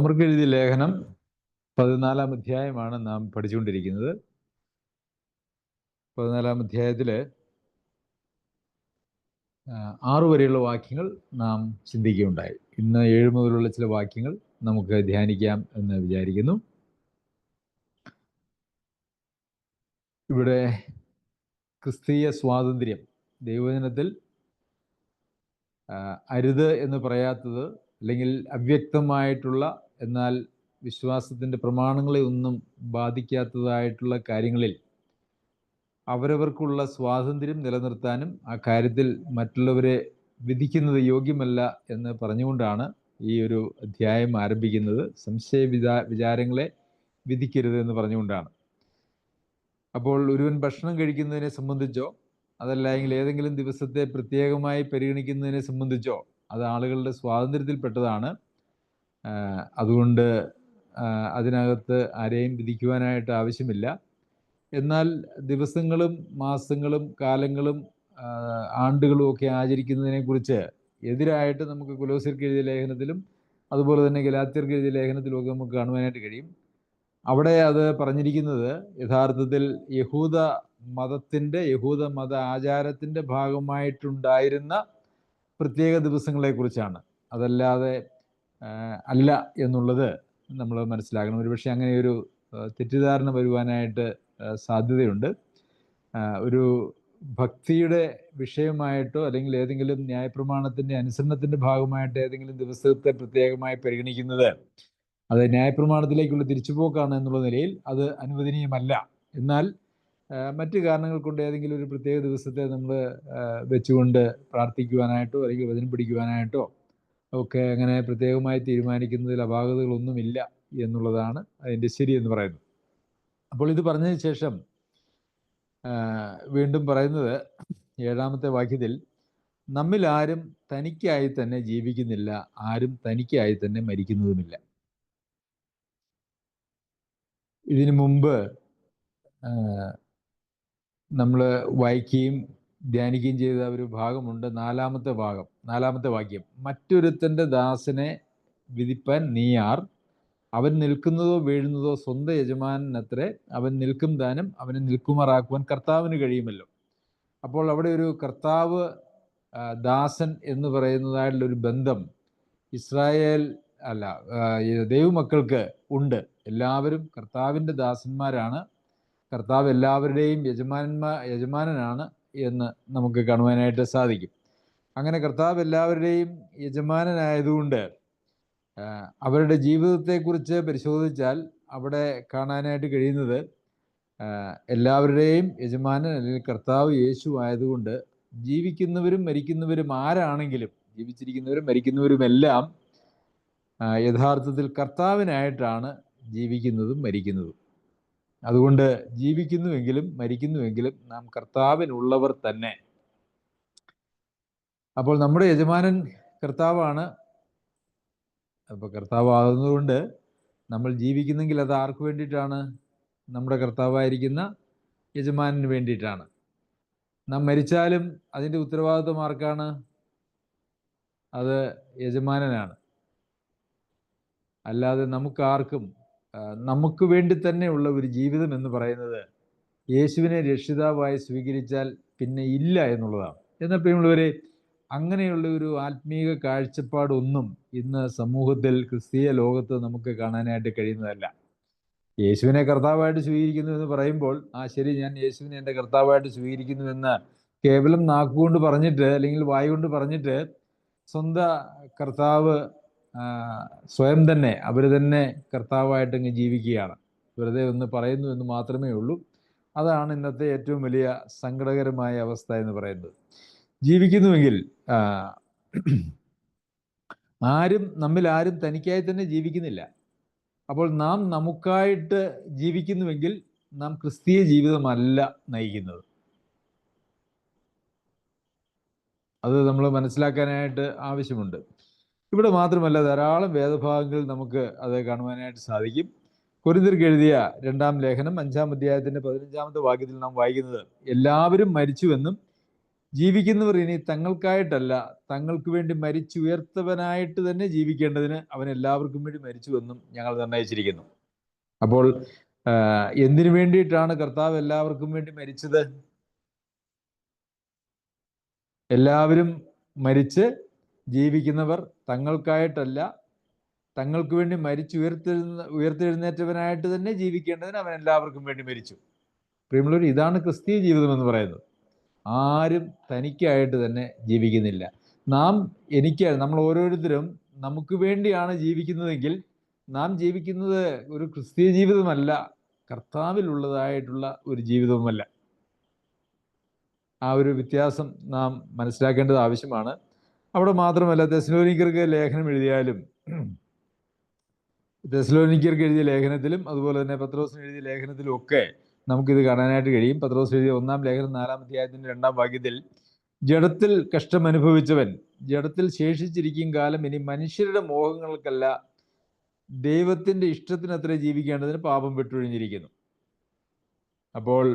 അവർക്ക് എഴുതിയ ലേഖനം 14 അധ്യായമാണ് നാം പഠിച്ചുകൊണ്ടിരിക്കുന്നത്. 14 അധ്യായത്തില് 6 വരെയുള്ള വാക്യങ്ങൾ നാം ചിന്തിക്കുകയുണ്ടായി. ഇന്ന് 7 മുതലുള്ള ചില വാക്യങ്ങൾ നമുക്ക് ധ്യാനിക്കാം എന്ന് വിചാരിക്കുന്നു. ഇവിടെ ക്രിസ്തീയ സ്വാതന്ത്ര്യം, ദൈവവചനത്തിൽ അരുത് എന്ന് പറയാത്തത്, അല്ലെങ്കിൽ അവ്യക്തമായിട്ടുള്ള എന്നാൽ വിശ്വാസത്തിൻ്റെ പ്രമാണങ്ങളെ ഒന്നും ബാധിക്കാത്തതായിട്ടുള്ള കാര്യങ്ങളിൽ അവരവർക്കുള്ള സ്വാതന്ത്ര്യം നിലനിർത്താനും ആ കാര്യത്തിൽ മറ്റുള്ളവരെ വിധിക്കുന്നത് യോഗ്യമല്ല എന്ന് പറഞ്ഞുകൊണ്ടാണ് ഈ ഒരു അധ്യായം ആരംഭിക്കുന്നത്. സംശയ വിചാരങ്ങളെ വിധിക്കരുത് എന്ന് പറഞ്ഞുകൊണ്ടാണ്. അപ്പോൾ ഒരുവൻ ഭക്ഷണം കഴിക്കുന്നതിനെ സംബന്ധിച്ചോ അതല്ല എങ്കിൽ ഏതെങ്കിലും ദിവസത്തെ പ്രത്യേകമായി പരിഗണിക്കുന്നതിനെ സംബന്ധിച്ചോ അത് ആളുകളുടെ സ്വാതന്ത്ര്യത്തിൽപ്പെട്ടതാണ്. അതുകൊണ്ട് അതിനകത്ത് ആരെയും വിധിക്കുവാനായിട്ട് ആവശ്യമില്ല. എന്നാൽ ദിവസങ്ങളും മാസങ്ങളും കാലങ്ങളും ആണ്ടുകളും ഒക്കെ ആചരിക്കുന്നതിനെക്കുറിച്ച് എതിരായിട്ട് നമുക്ക് കൊലോസ്യർക്ക് എഴുതിയ ലേഖനത്തിലും അതുപോലെ തന്നെ ഗലാത്യർക്ക് എഴുതിയ ലേഖനത്തിലും ഒക്കെ നമുക്ക് കാണുവാനായിട്ട് കഴിയും. അവിടെ അത് പറഞ്ഞിരിക്കുന്നത് യഥാർത്ഥത്തിൽ യഹൂദ മത ആചാരത്തിൻ്റെ ഭാഗമായിട്ടുണ്ടായിരുന്ന പ്രത്യേക ദിവസങ്ങളെക്കുറിച്ചാണ്. അതല്ലാതെ അല്ല എന്നുള്ളത് നമ്മൾ മനസ്സിലാക്കണം. ഒരുപക്ഷെ അങ്ങനെ ഒരു തെറ്റിദ്ധാരണ വരുവാനായിട്ട് സാധ്യതയുണ്ട്. ഒരു ഭക്തിയുടെ വിഷയമായിട്ടോ അല്ലെങ്കിൽ ഏതെങ്കിലും ന്യായപ്രമാണത്തിൻ്റെ അനുസരണത്തിൻ്റെ ഭാഗമായിട്ട് ഏതെങ്കിലും ദിവസത്തെ പ്രത്യേകമായി പരിഗണിക്കുന്നത് അത് ന്യായപ്രമാണത്തിലേക്കുള്ള തിരിച്ചുപോക്കാണ് എന്നുള്ള നിലയിൽ അത് അനുവദനീയമല്ല. എന്നാൽ മറ്റ് കാരണങ്ങൾ കൊണ്ട് ഏതെങ്കിലും ഒരു പ്രത്യേക ദിവസത്തെ നമ്മൾ വെച്ചുകൊണ്ട് പ്രാർത്ഥിക്കുവാനായിട്ടോ അല്ലെങ്കിൽ വചനം പഠിക്കുവാനായിട്ടോ ഒക്കെ അങ്ങനെ പ്രത്യേകമായി തീരുമാനിക്കുന്നതിൽ അപാകതകളൊന്നുമില്ല എന്നുള്ളതാണ് അതിൻ്റെ ശരി എന്ന് പറയുന്നത്. അപ്പോൾ ഇത് പറഞ്ഞതിന് ശേഷം വീണ്ടും പറയുന്നത് 7-ാമത്തെ വാക്യത്തിൽ, നമ്മിൽ ആരും തനിക്കായി തന്നെ ജീവിക്കുന്നില്ല, ആരും തനിക്കായി തന്നെ മരിക്കുന്നതുമില്ല. ഇതിനു മുമ്പ് നമ്മൾ വായിക്കുകയും ധ്യാനിക്കുകയും ചെയ്ത ഒരു ഭാഗമുണ്ട്. 4-ാമത്തെ വാക്യം, മറ്റൊരുത്തൻ്റെ ദാസനെ വിധിപ്പാൻ നീ ആർ? അവൻ നിൽക്കുന്നതോ വീഴുന്നതോ സ്വന്തം യജമാനത്രേ, അവൻ നിൽക്കും താനും അവനെ നിൽക്കുമാറാക്കുവാൻ കർത്താവിന് കഴിയുമല്ലോ. അപ്പോൾ അവിടെ ഒരു കർത്താവ് ദാസൻ എന്ന് പറയുന്നതായിട്ടുള്ളൊരു ബന്ധം ഇസ്രായേൽ ദൈവമക്കൾക്ക് ഉണ്ട്. എല്ലാവരും കർത്താവിൻ്റെ ദാസന്മാരാണ്. കർത്താവ് എല്ലാവരുടെയും യജമാനനാണ് എന്ന് നമുക്ക് കാണുവാനായിട്ട് സാധിക്കും. അങ്ങനെ കർത്താവ് എല്ലാവരുടെയും യജമാനനായതുകൊണ്ട് അവരുടെ ജീവിതത്തെക്കുറിച്ച് പരിശോധിച്ചാൽ അവിടെ കാണാനായിട്ട് കഴിയുന്നത് എല്ലാവരുടെയും യജമാനൻ അല്ലെങ്കിൽ കർത്താവ് യേശു ആയതുകൊണ്ട് ജീവിക്കുന്നവരും മരിക്കുന്നവരും ആരാണെങ്കിലും, ജീവിച്ചിരിക്കുന്നവരും മരിക്കുന്നവരുമെല്ലാം യഥാർത്ഥത്തിൽ കർത്താവിനായിട്ടാണ് ജീവിക്കുന്നതും മരിക്കുന്നതും. അതുകൊണ്ട് ജീവിക്കുന്നുവെങ്കിലും മരിക്കുന്നുവെങ്കിലും നാം കർത്താവിനുള്ളവർ തന്നെ. അപ്പോൾ നമ്മുടെ യജമാനൻ കർത്താവാണ്. അപ്പോൾ കർത്താവാകുന്നതുകൊണ്ട് നമ്മൾ ജീവിക്കുന്നെങ്കിൽ അത് ആർക്ക് വേണ്ടിയിട്ടാണ്? നമ്മുടെ കർത്താവായിരിക്കുന്ന യജമാനന് വേണ്ടിയിട്ടാണ്. നാം മരിച്ചാലും അതിൻ്റെ ഉത്തരവാദിത്വം ആർക്കാണ്? അത് യജമാനനാണ്. അല്ലാതെ നമുക്കാർക്കും നമുക്ക് വേണ്ടി തന്നെയുള്ള ഒരു ജീവിതം എന്ന് പറയുന്നത് യേശുവിനെ രക്ഷിതാവായി സ്വീകരിച്ചാൽ പിന്നെ ഇല്ല എന്നുള്ളതാണ്. എന്നാൽ പ്രിയമുള്ളവരെ, അങ്ങനെയുള്ള ഒരു ആത്മീക കാഴ്ചപ്പാടൊന്നും ഇന്ന് സമൂഹത്തിൽ ക്രിസ്തീയ ലോകത്ത് നമുക്ക് കാണാനായിട്ട് കഴിയുന്നതല്ല. യേശുവിനെ കർത്താവായിട്ട് സ്വീകരിക്കുന്നു എന്ന് പറയുമ്പോൾ ശരി, ഞാൻ യേശുവിനെ എൻ്റെ കർത്താവായിട്ട് സ്വീകരിക്കുന്നു എന്ന് കേവലം നാക്കുകൊണ്ട് പറഞ്ഞിട്ട് അല്ലെങ്കിൽ വായുകൊണ്ട് പറഞ്ഞിട്ട് സ്വന്തം കർത്താവ് സ്വയം തന്നെ അവർ തന്നെ കർത്താവായിട്ട് അങ്ങ് ജീവിക്കുകയാണ്. വെറുതെ ഒന്ന് പറയുന്നു എന്ന് മാത്രമേ ഉള്ളൂ. അതാണ് ഇന്നത്തെ ഏറ്റവും വലിയ സങ്കടകരമായ അവസ്ഥ എന്ന് പറയുന്നത്. ജീവിക്കുന്നുവെങ്കിൽ നമ്മിൽ ആരും തനിക്കായി തന്നെ ജീവിക്കുന്നില്ല. അപ്പോൾ നാം നമുക്കായിട്ട് ജീവിക്കുന്നുവെങ്കിൽ നാം ക്രിസ്തീയ ജീവിതമല്ല നയിക്കുന്നത്. അത് നമ്മൾ മനസ്സിലാക്കാനായിട്ട് ആവശ്യമുണ്ട്. ഇവിടെ മാത്രമല്ല, ധാരാളം വേദഭാഗങ്ങൾ നമുക്ക് അത് കാണുവാനായിട്ട് സാധിക്കും. കൊരിന്ത്യർക്ക് എഴുതിയ 2-ാം ലേഖനം 5-ാം അധ്യായത്തിൻ്റെ 15-ാമത്തെ വാക്യത്തിൽ നാം വായിക്കുന്നത്, എല്ലാവരും മരിച്ചുവെന്നും ജീവിക്കുന്നവർ ഇനി തങ്ങൾക്കായിട്ടല്ല, തങ്ങൾക്ക് വേണ്ടി മരിച്ചുയർത്തവനായിട്ട് തന്നെ ജീവിക്കേണ്ടതിന് അവൻ എല്ലാവർക്കും വേണ്ടി മരിച്ചുവെന്നും ഞങ്ങൾ നിർണയിച്ചിരിക്കുന്നു. അപ്പോൾ എന്തിനു വേണ്ടിയിട്ടാണ് കർത്താവ് എല്ലാവർക്കും വേണ്ടി മരിച്ചത്? എല്ലാവരും മരിച്ച് ജീവിക്കുന്നവർ തങ്ങൾക്കായിട്ടല്ല, തങ്ങൾക്ക് വേണ്ടി ഉയർത്തെഴുന്നേറ്റവനായിട്ട് തന്നെ ജീവിക്കേണ്ടതിന് അവൻ എല്ലാവർക്കും വേണ്ടി മരിച്ചു. പ്രിയമുള്ളവർ, ഇതാണ് ക്രിസ്തീയ ജീവിതം എന്ന് പറയുന്നത്. ആരും തനിക്കായിട്ട് തന്നെ ജീവിക്കുന്നില്ല. നമ്മൾ ഓരോരുത്തരും നമുക്ക് വേണ്ടിയാണ് ജീവിക്കുന്നതെങ്കിൽ നാം ജീവിക്കുന്നത് ഒരു ക്രിസ്തീയ ജീവിതമല്ല, കർത്താവിലുള്ളതായിട്ടുള്ള ഒരു ജീവിതവുമല്ല. ആ ഒരു വ്യത്യാസം നാം മനസ്സിലാക്കേണ്ടത് ആവശ്യമാണ്. അവിടെ മാത്രമല്ല, തെസ്സലോനിക്കർക്ക് ലേഖനം എഴുതിയാലും, തെസ്സലോനിക്കർക്ക് എഴുതിയ ലേഖനത്തിലും അതുപോലെ തന്നെ പത്രോസിന് എഴുതിയ ലേഖനത്തിലും ഒക്കെ നമുക്കിത് കാണാനായിട്ട് കഴിയും. പത്രോസ് എഴുതിയ 1-ാം ലേഖനം 4-ാം അധ്യായത്തിന്റെ 2-ാം വാക്യത്തിൽ, ജഡത്തിൽ കഷ്ടം അനുഭവിച്ചവൻ ജഡത്തിൽ ശേഷിച്ചിരിക്കും കാലം ഇനി മനുഷ്യരുടെ മോഹങ്ങൾക്കല്ല ദൈവത്തിന്റെ ഇഷ്ടത്തിനത്രേ ജീവിക്കേണ്ടതിന് പാപം വിട്ടൊഴിഞ്ഞിരിക്കുന്നു. അപ്പോൾ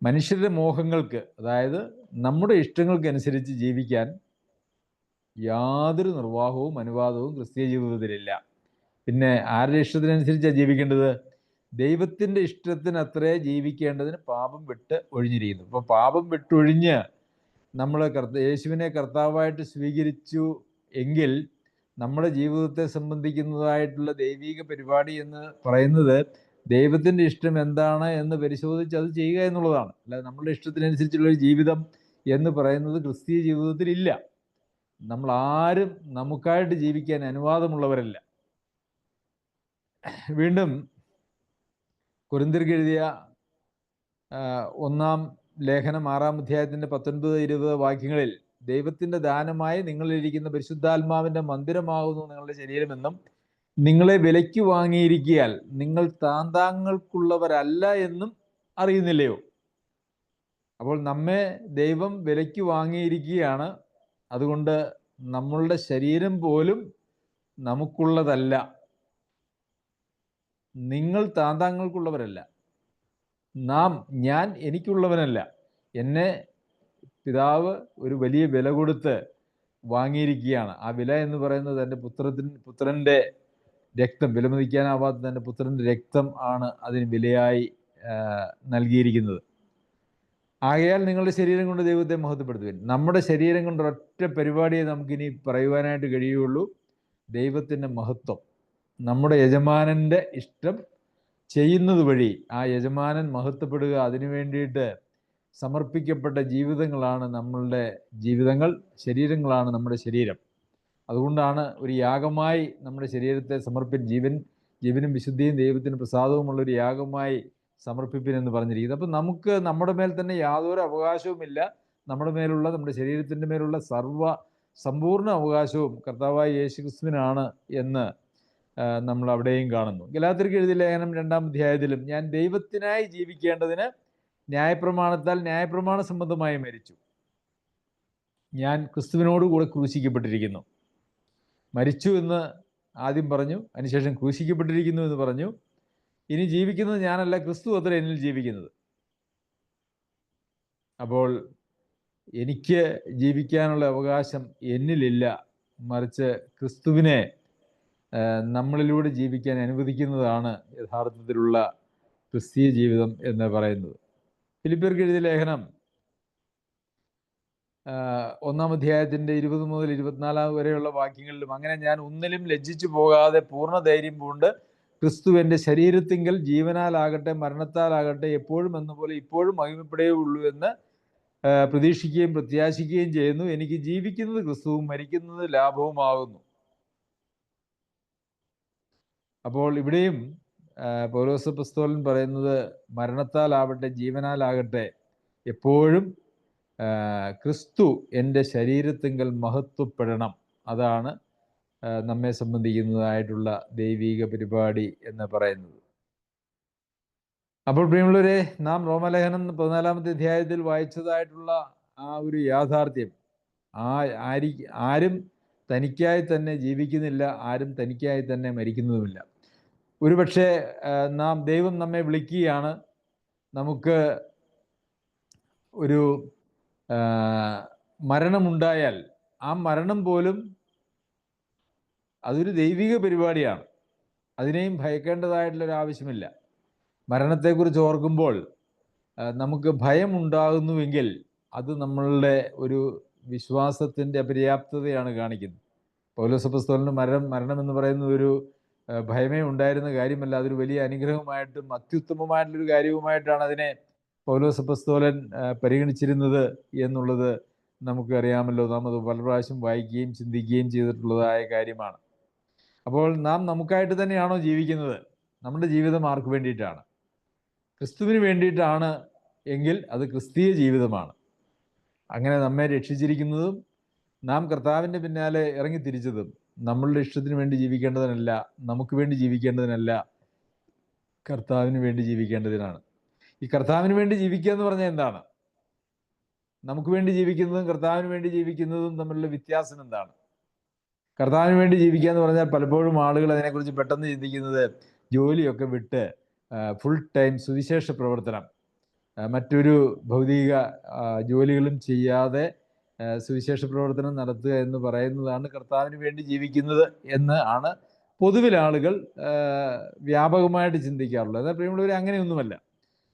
മനുഷ്യരുടെ മോഹങ്ങൾക്ക്, അതായത് നമ്മുടെ ഇഷ്ടങ്ങൾക്കനുസരിച്ച് ജീവിക്കാൻ യാതൊരു നിർവാഹവും അനുവാദവും ക്രിസ്തീയ ജീവിതത്തിലില്ല. പിന്നെ ആരുടെ ഇഷ്ടത്തിനനുസരിച്ചാണ് ജീവിക്കേണ്ടത്? ദൈവത്തിന്റെ ഇഷ്ടത്തിനത്രേ ജീവിക്കേണ്ടതിന് പാപം വിട്ട് ഒഴിഞ്ഞിരിക്കുന്നു. അപ്പോൾ പാപം വിട്ടൊഴിഞ്ഞ് നമ്മൾ യേശുവിനെ കർത്താവായിട്ട് സ്വീകരിച്ചു എങ്കിൽ നമ്മുടെ ജീവിതത്തെ സംബന്ധിക്കുന്നതായിട്ടുള്ള ദൈവിക പരിപാടി എന്ന് പറയുന്നത് ദൈവത്തിന്റെ ഇഷ്ടം എന്താണ് എന്ന് പരിശോധിച്ച് അത് ചെയ്യുക എന്നുള്ളതാണ്. അല്ലാതെ നമ്മുടെ ഇഷ്ടത്തിനനുസരിച്ചുള്ള ഒരു ജീവിതം എന്ന് പറയുന്നത് ക്രിസ്തീയ ജീവിതത്തിൽ ഇല്ല. നമ്മൾ ആരും നമുക്കായിട്ട് ജീവിക്കാൻ അനുവാദമുള്ളവരല്ല. വീണ്ടും കൊരിന്ത്യർക്ക് എഴുതിയ 1-ാം ലേഖനം 6-ാം അധ്യായത്തിന്റെ 19-20 വാക്യങ്ങളിൽ, ദൈവത്തിന്റെ ദാനമായി നിങ്ങളിലിരിക്കുന്ന പരിശുദ്ധാത്മാവിന്റെ മന്ദിരമാകുന്നു നിങ്ങളുടെ ശരീരമെന്നും നിങ്ങളെ വിലയ്ക്ക് വാങ്ങിയിരിക്കിയാൽ നിങ്ങൾ താന്താങ്ങൾക്കുള്ളവരല്ല എന്നും അറിയുന്നില്ലയോ? അപ്പോൾ നമ്മെ ദൈവം വിലയ്ക്ക് വാങ്ങിയിരിക്കുകയാണ്. അതുകൊണ്ട് നമ്മളുടെ ശരീരം പോലും നമുക്കുള്ളതല്ല. നിങ്ങൾ താന്താങ്ങൾക്കുള്ളവരല്ല. ഞാൻ എനിക്കുള്ളവനല്ല. എന്നെ പിതാവ് ഒരു വലിയ വില കൊടുത്ത് വാങ്ങിയിരിക്കുകയാണ്. ആ വില എന്ന് പറയുന്നത് എൻ്റെ പുത്രൻ്റെ രക്തം, വിലമതിക്കാനാവാത്ത തൻ്റെ പുത്രൻ്റെ രക്തം ആണ് അതിന് വിലയായി നൽകിയിരിക്കുന്നത്. ആകയാൽ നിങ്ങളുടെ ശരീരം കൊണ്ട് ദൈവത്തെ മഹത്വപ്പെടുത്തുവിൻ. നമ്മുടെ ശരീരം കൊണ്ട് ഒറ്റ പരിപാടിയെ നമുക്കിനി പറയുവാനായിട്ട് കഴിയുള്ളൂ: ദൈവത്തിൻ്റെ മഹത്വം. നമ്മുടെ യജമാനൻ്റെ ഇഷ്ടം ചെയ്യുന്നത് വഴി ആ യജമാനൻ മഹത്വപ്പെടുക, അതിനു വേണ്ടിയിട്ട് സമർപ്പിക്കപ്പെട്ട ജീവിതങ്ങളാണ് നമ്മളുടെ ജീവിതങ്ങൾ, ശരീരങ്ങളാണ് നമ്മുടെ ശരീരം. അതുകൊണ്ടാണ് ഒരു യാഗമായി നമ്മുടെ ശരീരത്തെ ജീവനും വിശുദ്ധിയും ദൈവത്തിന് പ്രസാദവുമുള്ളൊരു യാഗമായി സമർപ്പിപ്പിനെന്ന് പറഞ്ഞിരിക്കുന്നത്. അപ്പം നമുക്ക് നമ്മുടെ മേൽ തന്നെ യാതൊരു അവകാശവുമില്ല. നമ്മുടെ ശരീരത്തിൻ്റെ മേലുള്ള സമ്പൂർണ്ണ അവകാശവും കർത്താവായ യേശുക്രിസ്തുവിനാണ് എന്ന് നമ്മൾ അവിടെയും കാണുന്നു. ഗലാത്യർക്ക് എഴുതിയ ലേഖനം 2-ാം അധ്യായത്തിലും, ഞാൻ ദൈവത്തിനായി ജീവിക്കേണ്ടതിന് ന്യായപ്രമാണത്താൽ ന്യായപ്രമാണ സംബന്ധമായി മരിച്ചു. ഞാൻ ക്രിസ്തുവിനോടുകൂടെ ക്രൂശിക്കപ്പെട്ടിരിക്കുന്നു. മരിച്ചു എന്ന് ആദ്യം പറഞ്ഞു, അതിനുശേഷം ക്രൂശിക്കപ്പെട്ടിരിക്കുന്നു എന്ന് പറഞ്ഞു. ഇനി ജീവിക്കുന്നത് ഞാനല്ല, ക്രിസ്തു അത്ര എന്നിൽ ജീവിക്കുന്നത്. അപ്പോൾ എനിക്ക് ജീവിക്കാനുള്ള അവകാശം എന്നിലില്ല, മറിച്ച് ക്രിസ്തുവിനെ നമ്മളിലൂടെ ജീവിക്കാൻ അനുവദിക്കുന്നതാണ് യഥാർത്ഥത്തിലുള്ള ക്രിസ്തീയ ജീവിതം എന്ന് പറയുന്നത്. ഫിലിപ്പിയർക്ക് എഴുതിയ ലേഖനം 1-ാം അധ്യായത്തിന്റെ 20 മുതൽ 24 വരെയുള്ള വാക്യങ്ങളിലും, അങ്ങനെ ഞാൻ ഒന്നിലും ലജ്ജിച്ചു പോകാതെ പൂർണ്ണ ധൈര്യം പൂണ്ട് ക്രിസ്തു എൻ്റെ ശരീരത്തിങ്കൽ ജീവനാലാകട്ടെ മരണത്താലാകട്ടെ എപ്പോഴും എന്നപോലെ ഇപ്പോഴും മഹിമപ്പെടുകയുള്ളൂ എന്ന് പ്രതീക്ഷിക്കുകയും പ്രത്യാശിക്കുകയും ചെയ്യുന്നു. എനിക്ക് ജീവിക്കുന്നത് ക്രിസ്തുവും മരിക്കുന്നത് ലാഭവുമാകുന്നു. അപ്പോൾ ഇവിടെയും പൗലോസ് അപ്പോസ്തലൻ പറയുന്നത്, മരണത്താലാവട്ടെ ജീവനാലാകട്ടെ എപ്പോഴും ക്രിസ്തു എൻ്റെ ശരീരത്തിങ്കൽ മഹത്വപ്പെടണം. അതാണ് നമ്മെ സംബന്ധിക്കുന്നതായിട്ടുള്ള ദൈവിക പരിപാടി എന്ന് പറയുന്നത്. അപ്പോൾ പ്രിയമുള്ളവരെ, നാം റോമലേഖനം 14-ാമത്തെ അധ്യായത്തിൽ വായിച്ചതായിട്ടുള്ള ആ ഒരു യാഥാർത്ഥ്യം, ആരും തനിക്കായി തന്നെ ജീവിക്കുന്നില്ല, ആരും തനിക്കായി തന്നെ മരിക്കുന്നതുമില്ല. ഒരുപക്ഷെ ദൈവം നമ്മെ വിളിക്കുകയാണ്, നമുക്ക് ഒരു മരണമുണ്ടായാൽ ആ മരണം പോലും അതൊരു ദൈവിക പരിപാടിയാണ്. അതിനെയും ഭയക്കേണ്ടതായിട്ടുള്ളൊരു ആവശ്യമില്ല. മരണത്തെക്കുറിച്ച് ഓർക്കുമ്പോൾ നമുക്ക് ഭയമുണ്ടാകുന്നുവെങ്കിൽ അത് നമ്മളുടെ ഒരു വിശ്വാസത്തിൻ്റെ അപര്യാപ്തതയാണ് കാണിക്കുന്നത്. പൗലോസ് അപ്പോസ്തലന് മരണം എന്ന് പറയുന്നത് ഒരു ഭയമേ ഉണ്ടായിരുന്ന കാര്യമല്ല. അതൊരു വലിയ അനുഗ്രഹമായിട്ടും അത്യുത്തമമായിട്ടുള്ളൊരു കാര്യവുമായിട്ടാണ് അതിനെ പൗലോസ് അപ്പോസ്തലൻ പരിഗണിച്ചിരുന്നത് എന്നുള്ളത് നമുക്കറിയാമല്ലോ. നാം അത് പല പ്രാവശ്യം വായിക്കുകയും ചിന്തിക്കുകയും ചെയ്തിട്ടുള്ളതായ കാര്യമാണ്. അപ്പോൾ നാം നമുക്കായിട്ട് തന്നെയാണോ ജീവിക്കുന്നത്? നമ്മുടെ ജീവിതം ആർക്ക് വേണ്ടിയിട്ടാണ്? ക്രിസ്തുവിന് വേണ്ടിയിട്ടാണ് എങ്കിൽ അത് ക്രിസ്തീയ ജീവിതമാണ്. അങ്ങനെ നമ്മെ രക്ഷിച്ചിരിക്കുന്നതും നാം കർത്താവിൻ്റെ പിന്നാലെ ഇറങ്ങിത്തിരിച്ചതും നമ്മളുടെ ഇഷ്ടത്തിന് വേണ്ടി ജീവിക്കേണ്ടതിനല്ല, നമുക്ക് വേണ്ടി ജീവിക്കേണ്ടതിനല്ല, കർത്താവിന് വേണ്ടി ജീവിക്കേണ്ടതിനാണ്. ഈ കർത്താവിന് വേണ്ടി ജീവിക്കുക എന്ന് പറഞ്ഞാൽ എന്താണ്? നമുക്ക് വേണ്ടി ജീവിക്കുന്നതും കർത്താവിന് വേണ്ടി ജീവിക്കുന്നതും തമ്മിലുള്ള വ്യത്യാസം എന്താണ്? കർത്താവിന് വേണ്ടി ജീവിക്കുക എന്ന് പറഞ്ഞാൽ പലപ്പോഴും ആളുകൾ അതിനെക്കുറിച്ച് പെട്ടെന്ന് ചിന്തിക്കുന്നത് ജോലിയൊക്കെ വിട്ട് ഫുൾ ടൈം സുവിശേഷ പ്രവർത്തനം, മറ്റൊരു ഭൗതിക ജോലികളും ചെയ്യാതെ സുവിശേഷ പ്രവർത്തനം നടത്തുക എന്ന് പറയുന്നതാണ് കർത്താവിന് വേണ്ടി ജീവിക്കുന്നത് എന്ന് ആണ് പൊതുവിൽ ആളുകൾ വ്യാപകമായിട്ട് ചിന്തിക്കാറുള്ളത്. എന്നാൽ പ്രിയമുള്ളവർ, അങ്ങനെയൊന്നുമല്ല.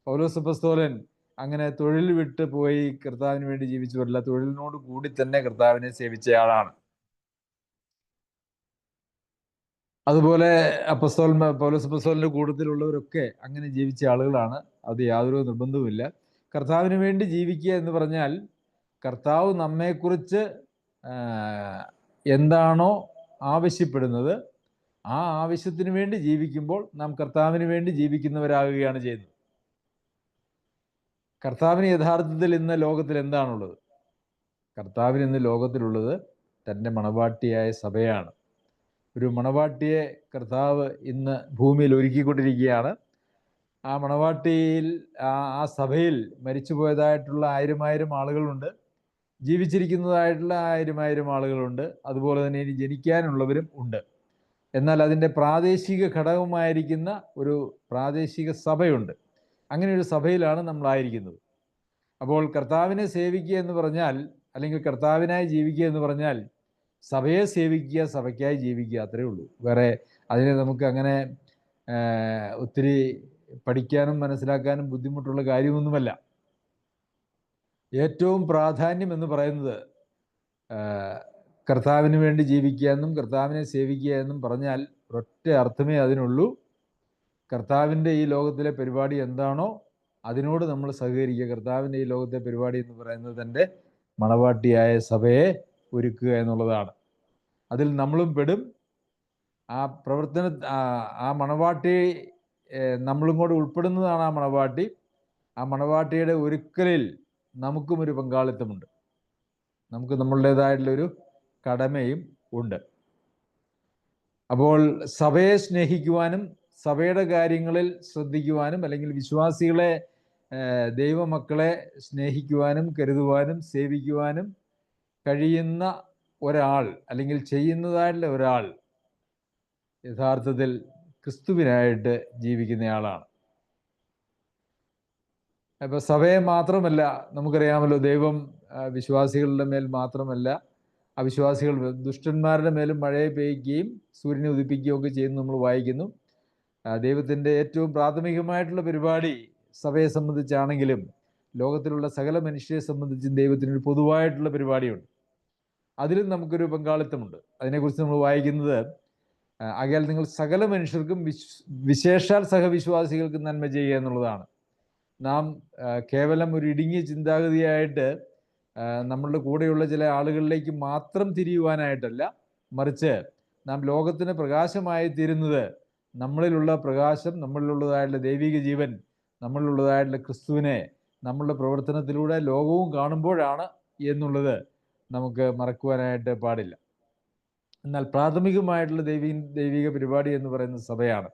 പൗലോസ് അപ്പോസ്തലൻ അങ്ങനെ തൊഴിൽ വിട്ട് പോയി കർത്താവിന് വേണ്ടി ജീവിച്ചവരല്ല. തൊഴിലിനോട് കൂടി തന്നെ കർത്താവിനെ സേവിച്ചയാളാണ്. അതുപോലെ പൗലോസ് അപ്പോസ്തലന്റെ കൂട്ടത്തിലുള്ളവരൊക്കെ അങ്ങനെ ജീവിച്ച ആളുകളാണ്. അത് യാതൊരു നിർബന്ധവുമില്ല. കർത്താവിന് വേണ്ടി ജീവിക്കുക എന്ന് പറഞ്ഞാൽ കർത്താവ് നമ്മെക്കുറിച്ച് എന്താണോ ആവശ്യപ്പെടുന്നത് ആ ആവശ്യത്തിന് വേണ്ടി ജീവിക്കുമ്പോൾ നാം കർത്താവിന് വേണ്ടി ജീവിക്കുന്നവരാകുകയാണ് ചെയ്യുന്നത്. കർത്താവിന് യഥാർത്ഥത്തിൽ ഇന്ന് ലോകത്തിൽ എന്താണുള്ളത്? കർത്താവിന് ഇന്ന് ലോകത്തിലുള്ളത് തൻ്റെ മണവാട്ടിയായ സഭയാണ്. ഒരു മണവാട്ടിയെ കർത്താവ് ഇന്ന് ഭൂമിയിൽ ഒരുക്കിക്കൊണ്ടിരിക്കുകയാണ്. ആ മണവാട്ടിയിൽ ആ സഭയിൽ മരിച്ചുപോയതായിട്ടുള്ള 1000 ആളുകളുണ്ട്, ജീവിച്ചിരിക്കുന്നതായിട്ടുള്ള 1000 ആളുകളുണ്ട്, അതുപോലെ തന്നെ ഇനി ജനിക്കാനുള്ളവരും ഉണ്ട്. എന്നാൽ അതിൻ്റെ പ്രാദേശിക ഘടകമായിരിക്കുന്ന ഒരു പ്രാദേശിക സഭയുണ്ട്. അങ്ങനെ ഒരു സഭയിലാണ് നമ്മളായിരിക്കുന്നത്. അപ്പോൾ കർത്താവിനെ സേവിക്കുക എന്ന് പറഞ്ഞാൽ, അല്ലെങ്കിൽ കർത്താവിനായി ജീവിക്കുക എന്ന് പറഞ്ഞാൽ സഭയെ സേവിക്കുക, സഭയ്ക്കായി ജീവിക്കുക, അത്രയേ ഉള്ളൂ. വേറെ അതിനെ നമുക്ക് അങ്ങനെ ഒത്തിരി പഠിക്കാനും മനസ്സിലാക്കാനും ബുദ്ധിമുട്ടുള്ള കാര്യമൊന്നുമല്ല. ഏറ്റവും പ്രാധാന്യം എന്ന് പറയുന്നത് കർത്താവിന് വേണ്ടി ജീവിക്കുക എന്നും കർത്താവിനെ സേവിക്കുക എന്നും പറഞ്ഞാൽ ഒരൊറ്റ അർത്ഥമേ അതിനുള്ളൂ. കർത്താവിൻ്റെ ഈ ലോകത്തിലെ പരിപാടി എന്താണോ അതിനോട് നമ്മൾ സഹകരിക്കുക. കർത്താവിൻ്റെ ഈ ലോകത്തെ പരിപാടി എന്ന് പറയുന്നത് തൻ്റെ മണവാട്ടിയായ സഭയെ ഒരുക്കുക എന്നുള്ളതാണ്. അതിൽ നമ്മളും പെടും. ആ ആ മണവാട്ടി നമ്മളും കൂടെ ഉൾപ്പെടുന്നതാണ് ആ മണവാട്ടി. ആ മണവാട്ടിയുടെ ഒരുക്കലിൽ നമുക്കും ഒരു പങ്കാളിത്തമുണ്ട്. നമുക്ക് നമ്മളുടേതായിട്ടുള്ളൊരു കടമയും ഉണ്ട്. അപ്പോൾ സഭയെ സ്നേഹിക്കുവാനും സഭയുടെ കാര്യങ്ങളിൽ ശ്രദ്ധിക്കുവാനും, അല്ലെങ്കിൽ വിശ്വാസികളെ, ദൈവമക്കളെ സ്നേഹിക്കുവാനും കരുതുവാനും സേവിക്കുവാനും കഴിയുന്ന ഒരാൾ, അല്ലെങ്കിൽ ചെയ്യുന്നതായിട്ടുള്ള ഒരാൾ യഥാർത്ഥത്തിൽ ക്രിസ്തുവിനായിട്ട് ജീവിക്കുന്നയാളാണ്. അപ്പോൾ സഭയെ മാത്രമല്ല, നമുക്കറിയാമല്ലോ, ദൈവം വിശ്വാസികളുടെ മേൽ മാത്രമല്ല, അവിശ്വാസികൾ ദുഷ്ടന്മാരുടെ മേലും മഴയെ പെയ്യുകയും സൂര്യനെ ഉദിപ്പിക്കുകയും ഒക്കെ ചെയ്യുന്നു നമ്മൾ വായിക്കുന്നു. ദൈവത്തിൻ്റെ ഏറ്റവും പ്രാഥമികമായിട്ടുള്ള പരിപാടി സഭയെ സംബന്ധിച്ചാണെങ്കിലും ലോകത്തിലുള്ള സകല മനുഷ്യരെ സംബന്ധിച്ചും ദൈവത്തിനൊരു പൊതുവായിട്ടുള്ള പരിപാടിയുണ്ട്. അതിലും നമുക്കൊരു പങ്കാളിത്തമുണ്ട്. അതിനെക്കുറിച്ച് നമ്മൾ വായിക്കുന്നത്, ആകയാൽ നിങ്ങൾ സകല മനുഷ്യർക്കും വിശേഷാൽ സഹവിശ്വാസികൾക്ക് നന്മ ചെയ്യുക എന്നുള്ളതാണ്. നാം കേവലം ഒരു ഇടുങ്ങിയ ചിന്താഗതിയായിട്ട് നമ്മളുടെ കൂടെയുള്ള ചില ആളുകളിലേക്ക് മാത്രം തിരിയുവാനായിട്ടല്ല, മറിച്ച് നാം ലോകത്തിന് പ്രകാശമായി തീരുന്നത് നമ്മളിലുള്ള പ്രകാശം, നമ്മളിലുള്ളതായിട്ടുള്ള ദൈവിക ജീവൻ, നമ്മളിലുള്ളതായിട്ടുള്ള ക്രിസ്തുവിനെ നമ്മളുടെ പ്രവർത്തനത്തിലൂടെ ലോകവും കാണുമ്പോഴാണ് എന്നുള്ളത് നമുക്ക് മറക്കുവാനായിട്ട് പാടില്ല. എന്നാൽ പ്രാഥമികമായിട്ടുള്ള ദൈവിക പരിപാടി എന്ന് പറയുന്നത് സഭയാണ്.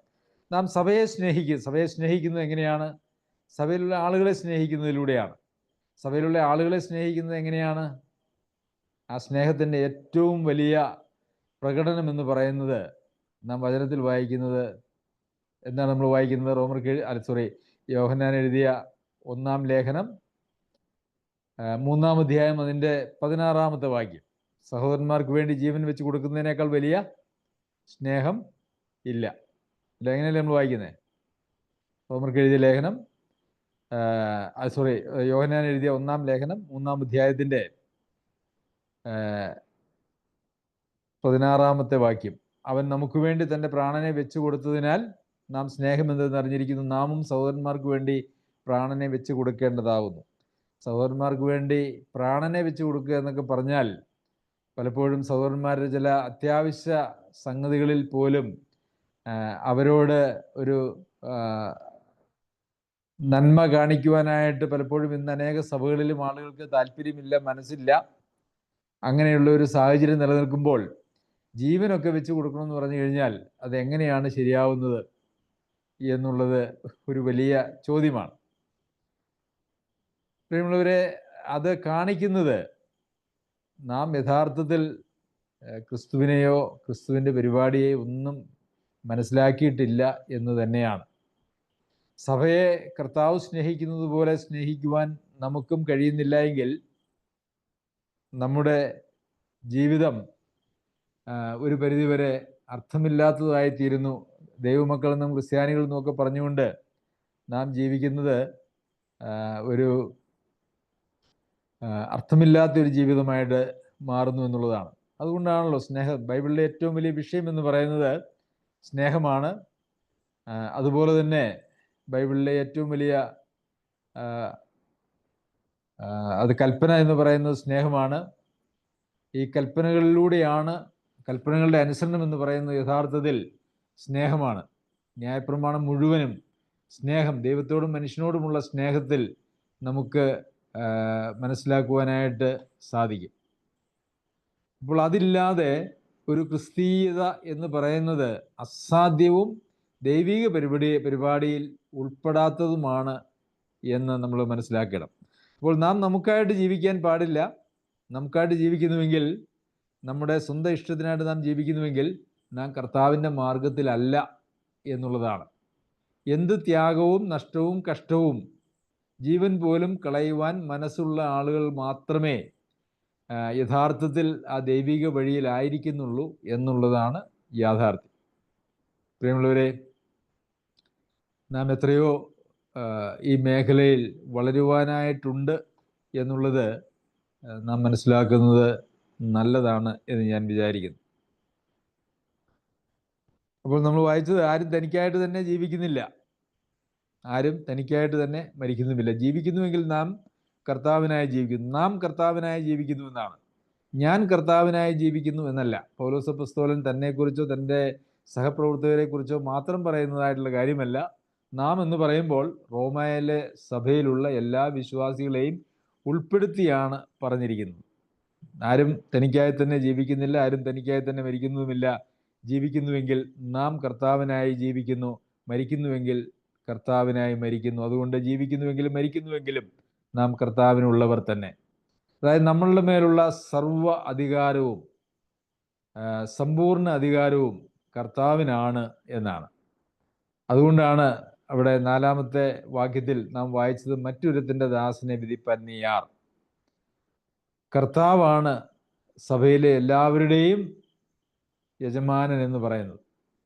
നാം സഭയെ സ്നേഹിക്കും. സഭയെ സ്നേഹിക്കുന്നത് എങ്ങനെയാണ്? സഭയിലുള്ള ആളുകളെ സ്നേഹിക്കുന്നതിലൂടെയാണ്. സഭയിലുള്ള ആളുകളെ സ്നേഹിക്കുന്നത് എങ്ങനെയാണ്? ആ സ്നേഹത്തിൻ്റെ ഏറ്റവും വലിയ പ്രകടനം എന്ന് പറയുന്നത് നാം വചനത്തിൽ വായിക്കുന്നത് എന്താണ്? നമ്മൾ വായിക്കുന്നത് യോഹന്നാൻ എഴുതിയ 1-ാം ലേഖനം 3-ാം അധ്യായം അതിൻ്റെ 16-ാമത്തെ വാക്യം. സഹോദരന്മാർക്ക് വേണ്ടി ജീവൻ വെച്ച് കൊടുക്കുന്നതിനേക്കാൾ വലിയ സ്നേഹം ഇല്ല. എങ്ങനെയല്ലേ നമ്മൾ വായിക്കുന്നത്? റോമർക്ക് എഴുതിയ ലേഖനം, യോഹന്നാൻ എഴുതിയ 1-ാം ലേഖനം 3-ാം അധ്യായത്തിൻ്റെ 16-ാമത്തെ വാക്യം. അവൻ നമുക്ക് വേണ്ടി തൻ്റെ പ്രാണനെ വെച്ചു കൊടുത്തതിനാൽ നാം സ്നേഹം എന്തെന്ന് അറിഞ്ഞിരിക്കുന്നു. നാമും സഹോദരന്മാർക്ക് വേണ്ടി പ്രാണനെ വെച്ച് കൊടുക്കേണ്ടതാകുന്നു. സഹോദരന്മാർക്ക് വേണ്ടി പ്രാണനെ വെച്ച് കൊടുക്കുക എന്നൊക്കെ പറഞ്ഞാൽ പലപ്പോഴും സഹോദരന്മാരുടെ ചില അത്യാവശ്യ സംഗതികളിൽ പോലും അവരോട് ഒരു നന്മ കാണിക്കുവാനായിട്ട് പലപ്പോഴും ഇന്ന് അനേക സഭകളിലും ആളുകൾക്ക് താല്പര്യമില്ല, മനസ്സില്ല. അങ്ങനെയുള്ള ഒരു സാഹചര്യം നിലനിൽക്കുമ്പോൾ ജീവനൊക്കെ വെച്ച് കൊടുക്കണമെന്ന് പറഞ്ഞു കഴിഞ്ഞാൽ അതെങ്ങനെയാണ് ശരിയാവുന്നത് എന്നുള്ളത് ഒരു വലിയ ചോദ്യമാണ്. പ്രിയമുള്ളവരെ, അത് കാണിക്കുന്നത് നാം യഥാർത്ഥത്തിൽ ക്രിസ്തുവിനെയോ ക്രിസ്തുവിൻ്റെ പരിപാടിയെയോ ഒന്നും മനസ്സിലാക്കിയിട്ടില്ല എന്ന് തന്നെയാണ്. സഭയെ കർത്താവ് സ്നേഹിക്കുന്നത് പോലെ സ്നേഹിക്കുവാൻ നമുക്കും കഴിയുന്നില്ല എങ്കിൽ നമ്മുടെ ജീവിതം ഒരു പരിധിവരെ അർത്ഥമില്ലാത്തതായിത്തീരുന്നു. ദൈവമക്കളെന്നും ക്രിസ്ത്യാനികളെന്നും ഒക്കെ പറഞ്ഞുകൊണ്ട് നാം ജീവിക്കുന്നത് ഒരു അർത്ഥമില്ലാത്തൊരു ജീവിതമായിട്ട് മാറുന്നു എന്നുള്ളതാണ്. അതുകൊണ്ടാണല്ലോ ബൈബിളിലെ ഏറ്റവും വലിയ വിഷയം എന്ന് പറയുന്നത് സ്നേഹമാണ്. അതുപോലെ തന്നെ ബൈബിളിലെ ഏറ്റവും വലിയ അത് കൽപ്പന എന്ന് പറയുന്നത് സ്നേഹമാണ്. ഈ കൽപ്പനകളുടെ അനുസരണം എന്ന് പറയുന്നത് യഥാർത്ഥത്തിൽ സ്നേഹമാണ്. ന്യായപ്രമാണം മുഴുവനും സ്നേഹം, ദൈവത്തോടും മനുഷ്യനോടുമുള്ള സ്നേഹത്തിൽ നമുക്ക് മനസ്സിലാക്കുവാനായിട്ട് സാധിക്കും. അപ്പോൾ അതില്ലാതെ ഒരു ക്രിസ്തീയത എന്ന് പറയുന്നത് അസാധ്യവും ദൈവിക പരിപാടിയിൽ ഉൾപ്പെടാത്തതുമാണ് എന്ന് നമ്മൾ മനസ്സിലാക്കണം. അപ്പോൾ നാം നമുക്കായിട്ട് ജീവിക്കാൻ പാടില്ല. നമുക്കായിട്ട് ജീവിക്കുന്നുവെങ്കിൽ, നമ്മുടെ സ്വന്തം ഇഷ്ടത്തിനായിട്ട് നാം ജീവിക്കുന്നുവെങ്കിൽ നാം കർത്താവിൻ്റെ മാർഗത്തിലല്ല എന്നുള്ളതാണ്. എന്ത് ത്യാഗവും നഷ്ടവും കഷ്ടവും ജീവൻ പോലും കളയുവാൻ മനസ്സുള്ള ആളുകൾ മാത്രമേ യഥാർത്ഥത്തിൽ ആ ദൈവിക വഴിയിലായിരിക്കുന്നുള്ളൂ എന്നുള്ളതാണ് യാഥാർത്ഥ്യം. പ്രിയമുള്ളവരെ, നാം എത്രയോ ഈ മേഖലയിൽ വളരുവാനായിട്ടുണ്ട് എന്നുള്ളത് നാം മനസ്സിലാക്കുന്നത് നല്ലതാണ് എന്ന് ഞാൻ വിചാരിക്കുന്നു. അപ്പോൾ നമ്മൾ വായിച്ചത്, ആരും തനിക്കായിട്ട് തന്നെ ജീവിക്കുന്നില്ല, ആരും തനിക്കായിട്ട് തന്നെ മരിക്കുന്നുമില്ല. ജീവിക്കുന്നുവെങ്കിൽ നാം കർത്താവിനായി ജീവിക്കുന്നു. നാം കർത്താവിനായി ജീവിക്കുന്നു എന്നാണ്. ഞാൻ കർത്താവിനായി ജീവിക്കുന്നു എന്നല്ല. പൗലോസ് അപ്പോസ്തലൻ തന്നെക്കുറിച്ചോ തൻ്റെ സഹപ്രവർത്തകരെക്കുറിച്ചോ മാത്രം പറയുന്നതായിട്ടുള്ള കാര്യമല്ല. നാം എന്ന് പറയുമ്പോൾ റോമയിലെ സഭയിലുള്ള എല്ലാ വിശ്വാസികളെയും ഉൾപ്പെടുത്തിയാണ് പറഞ്ഞിരിക്കുന്നത്. ആരും തനിക്കായി തന്നെ ജീവിക്കുന്നില്ല, ആരും തനിക്കായി തന്നെ മരിക്കുന്നുമില്ല. ജീവിക്കുന്നുവെങ്കിൽ നാം കർത്താവിനായി ജീവിക്കുന്നു, മരിക്കുന്നുവെങ്കിൽ കർത്താവിനായി മരിക്കുന്നു. അതുകൊണ്ട് ജീവിക്കുന്നുവെങ്കിലും മരിക്കുന്നുവെങ്കിലും നാം കർത്താവിനുള്ളവർ തന്നെ. അതായത് നമ്മളുടെ മേലുള്ള സർവ്വ അധികാരവും സമ്പൂർണ്ണ അധികാരവും കർത്താവിനാണ് എന്നാണ്. അതുകൊണ്ടാണ് അവിടെ 4-ാമത്തെ വാക്യത്തിൽ നാം വായിച്ചത്, മറ്റൊരുത്തൻ്റെ ദാസനെ വിധിപ്പാൻ നീ ആർ. കർത്താവാണ് സഭയിലെ എല്ലാവരുടെയും യജമാനൻ എന്ന് പറയുന്നത്.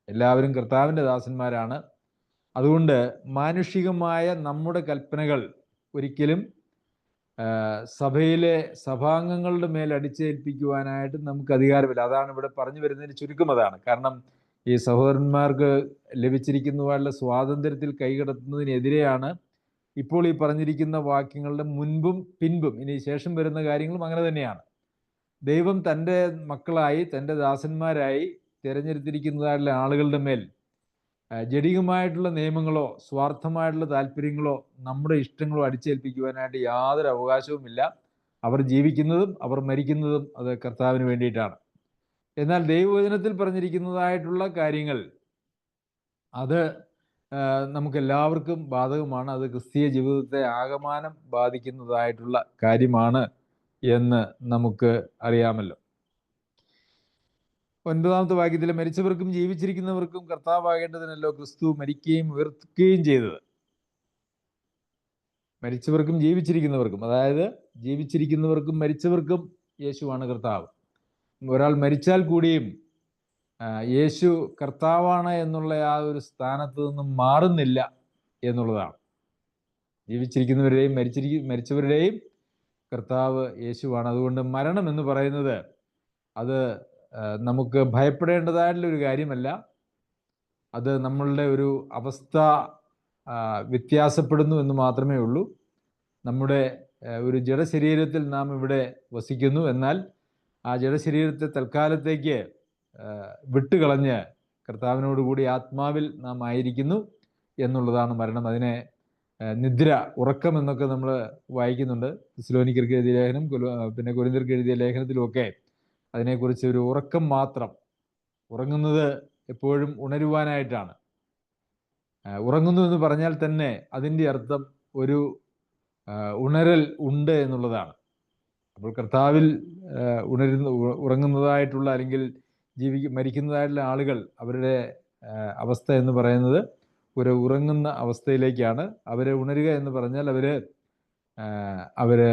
എല്ലാവരും കർത്താവിൻ്റെ ദാസന്മാരാണ്. അതുകൊണ്ട് മാനുഷികമായ നമ്മുടെ കൽപ്പനകൾ ഒരിക്കലും സഭയിലെ സഭാംഗങ്ങളുടെ മേൽ അടിച്ചേൽപ്പിക്കുവാനായിട്ട് നമുക്ക് അധികാരമില്ല. അതാണ് ഇവിടെ പറഞ്ഞു വരുന്നതിന് ചുരുക്കം അതാണ്. കാരണം ഈ സഹോദരന്മാർക്ക് ലഭിച്ചിരിക്കുന്നതുമായുള്ള സ്വാതന്ത്ര്യത്തിൽ കൈകടത്തുന്നതിനെതിരെയാണ് ഇപ്പോൾ ഈ പറഞ്ഞിരിക്കുന്ന വാക്യങ്ങളുടെ മുൻപും പിൻപും ഇനി ശേഷം വരുന്ന കാര്യങ്ങളും അങ്ങനെ തന്നെയാണ്. ദൈവം തൻ്റെ മക്കളായി, തൻ്റെ ദാസന്മാരായി തിരഞ്ഞെടുത്തിരിക്കുന്നതായിട്ടുള്ള ആളുകളുടെ മേൽ ജഡികമായിട്ടുള്ള നിയമങ്ങളോ സ്വാർത്ഥമായിട്ടുള്ള താല്പര്യങ്ങളോ നമ്മുടെ ഇഷ്ടങ്ങളോ അടിച്ചേൽപ്പിക്കുവാനായിട്ട് യാതൊരു അവകാശവുമില്ല. അവർ ജീവിക്കുന്നതും അവർ മരിക്കുന്നതും അത് കർത്താവിന് വേണ്ടിയിട്ടാണ്. എന്നാൽ ദൈവവചനത്തിൽ പറഞ്ഞിരിക്കുന്നതായിട്ടുള്ള കാര്യങ്ങൾ അത് നമുക്കെല്ലാവർക്കും ബാധകമാണ്. അത് ക്രിസ്തീയ ജീവിതത്തെ ആകമാനം ബാധിക്കുന്നതായിട്ടുള്ള കാര്യമാണ് എന്ന് നമുക്ക് അറിയാമല്ലോ. 9-ാമത്തെ വാക്യത്തിൽ, മരിച്ചവർക്കും ജീവിച്ചിരിക്കുന്നവർക്കും കർത്താവാകേണ്ടതിനല്ലോ ക്രിസ്തു മരിക്കുകയും ഉയർത്തുകയും ചെയ്തത്. മരിച്ചവർക്കും ജീവിച്ചിരിക്കുന്നവർക്കും, അതായത് ജീവിച്ചിരിക്കുന്നവർക്കും മരിച്ചവർക്കും യേശുവാണ് കർത്താവ്. ഒരാൾ മരിച്ചാൽ കൂടിയും യേശു കർത്താവാണ് എന്നുള്ള ആ ഒരു സ്ഥാനത്ത് നിന്നും മാറുന്നില്ല എന്നുള്ളതാണ്. ജീവിച്ചിരിക്കുന്നവരുടെയും മരിച്ചവരുടെയും കർത്താവ് യേശുവാണ്. അതുകൊണ്ട് മരണം എന്ന് പറയുന്നത് അത് നമുക്ക് ഭയപ്പെടേണ്ടതായിട്ടുള്ള ഒരു കാര്യമല്ല. അത് നമ്മളുടെ ഒരു അവസ്ഥ വ്യത്യാസപ്പെടുന്നു എന്ന് മാത്രമേ ഉള്ളൂ. നമ്മുടെ ഒരു ജഡശരീരത്തിൽ നാം ഇവിടെ വസിക്കുന്നു, എന്നാൽ ആ ജഡശരീരത്തെ തൽക്കാലത്തേക്ക് വിട്ടുകളഞ്ഞ് കർത്താവിനോടുകൂടി ആത്മാവിൽ നാം ആയിരിക്കുന്നു എന്നുള്ളതാണ് മരണം. അതിനെ നിദ്ര, ഉറക്കം എന്നൊക്കെ നമ്മൾ വായിക്കുന്നുണ്ട്. തെസ്സലോനിക്കർക്ക് എഴുതിയ ലേഖനം, പിന്നെ കൊരിന്ത്യർക്ക് എഴുതിയ ലേഖനത്തിലുമൊക്കെ അതിനെക്കുറിച്ച് ഒരു ഉറക്കം മാത്രം. ഉറങ്ങുന്നത് എപ്പോഴും ഉണരുവാനായിട്ടാണ്. ഉറങ്ങുന്നു എന്ന് പറഞ്ഞാൽ തന്നെ അതിൻ്റെ അർത്ഥം ഒരു ഉണരൽ ഉണ്ട് എന്നുള്ളതാണ്. അപ്പോൾ കർത്താവിൽ ഉറങ്ങുന്നതായിട്ടുള്ള അല്ലെങ്കിൽ മരിക്കുന്നതായിട്ടുള്ള ആളുകൾ, അവരുടെ അവസ്ഥ എന്ന് പറയുന്നത് ഒരു ഉറങ്ങുന്ന അവസ്ഥയിലേക്കാണ്. അവരെ ഉണരുക എന്ന് പറഞ്ഞാൽ അവരെ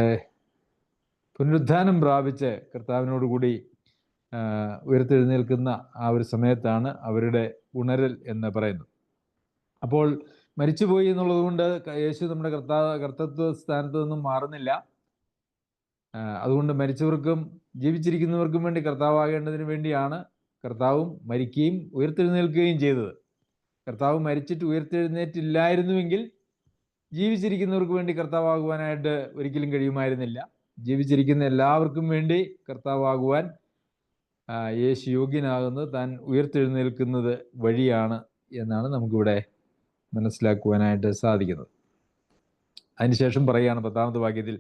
പുനരുദ്ധാനം പ്രാപിച്ച് കർത്താവിനോടുകൂടി ഉയർത്തെഴുന്നേൽക്കുന്ന ആ ഒരു സമയത്താണ് അവരുടെ ഉണരൽ എന്ന് പറയുന്നത്. അപ്പോൾ മരിച്ചുപോയി എന്നുള്ളത് കൊണ്ട് യേശു നമ്മുടെ കർത്തൃത്വ സ്ഥാനത്ത് നിന്നും മാറുന്നില്ല. അതുകൊണ്ട് മരിച്ചവർക്കും ജീവിച്ചിരിക്കുന്നവർക്കും വേണ്ടി കർത്താവാകേണ്ടതിന് വേണ്ടിയാണ് കർത്താവും മരിക്കുകയും ഉയർത്തെഴുന്നേൽക്കുകയും ചെയ്തത്. കർത്താവ് മരിച്ചിട്ട് ഉയർത്തെഴുന്നേറ്റില്ലായിരുന്നുവെങ്കിൽ ജീവിച്ചിരിക്കുന്നവർക്ക് വേണ്ടി കർത്താവാകുവാനായിട്ട് ഒരിക്കലും കഴിയുമായിരുന്നില്ല. ജീവിച്ചിരിക്കുന്ന എല്ലാവർക്കും വേണ്ടി കർത്താവാകുവാൻ യേശു യോഗ്യനാകുന്നത് താൻ ഉയർത്തെഴുന്നേൽക്കുന്നത് വഴിയാണ് എന്നാണ് നമുക്കിവിടെ മനസ്സിലാക്കുവാനായിട്ട് സാധിക്കുന്നത്. അതിനുശേഷം പറയുകയാണ് 10ാമത്തെ വാക്യത്തിൽ,